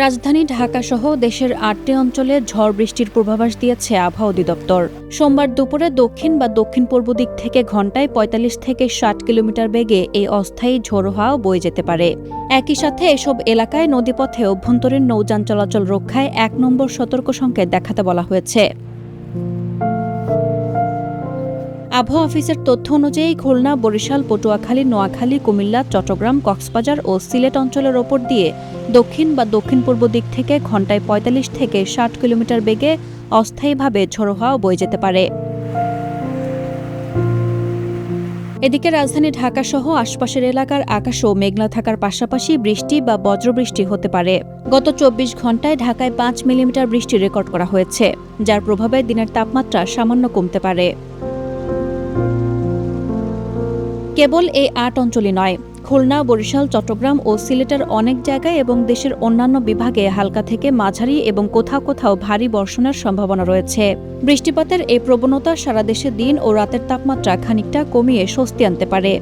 রাজধানী ঢাকাসহ দেশের ৮টি অঞ্চলে ঝড় বৃষ্টির পূর্বাভাস দিয়েছে আবহাওয়া অধিদপ্তর। সোমবার দুপুরে দক্ষিণ বা দক্ষিণ পূর্ব দিক থেকে ঘণ্টায় ৪৫ থেকে ৬০ কিলোমিটার বেগে এই অস্থায়ী ঝোড়ো হাওয়া বয়ে যেতে পারে। একই সাথে এসব এলাকায় নদীপথে অভ্যন্তরীণ নৌযান চলাচল রক্ষায় ১ নম্বর সতর্ক সংকেত দেখাতে বলা হয়েছে। আবহাওয়া অফিসের তথ্য অনুযায়ী খুলনা, বরিশাল, পটুয়াখালী, নোয়াখালী, কুমিল্লা, চট্টগ্রাম, কক্সবাজার ও সিলেট অঞ্চলের ওপর দিয়ে দক্ষিণ বা দক্ষিণ পূর্ব দিক থেকে ঘণ্টায় ৪৫ থেকে ৬০ কিলোমিটার বেগে অস্থায়ীভাবে ঝোড়ো হাওয়া বয়ে যেতে পারে। এদিকে রাজধানী ঢাকাসহ আশপাশের এলাকার আকাশও মেঘলা থাকার পাশাপাশি বৃষ্টি বা বজ্রবৃষ্টি হতে পারে। গত ২৪ ঘণ্টায় ঢাকায় ৫ মিলিমিটার বৃষ্টি রেকর্ড করা হয়েছে, যার প্রভাবে দিনের তাপমাত্রা সামান্য কমতে পারে। কেবল এই ৮ অঞ্চলই নয়, খুলনা, বরিশাল, চট্টগ্রাম ও সিলেটের অনেক জায়গায় এবং দেশের অন্যান্য বিভাগে হালকা থেকে মাঝারি এবং কোথাও কোথাও ভারী বর্ষণের সম্ভাবনা রয়েছে। বৃষ্টিপাতের এই প্রবণতা সারা দেশে দিন ও রাতের তাপমাত্রা খানিকটা কমিয়ে স্বস্তি আনতে পারে।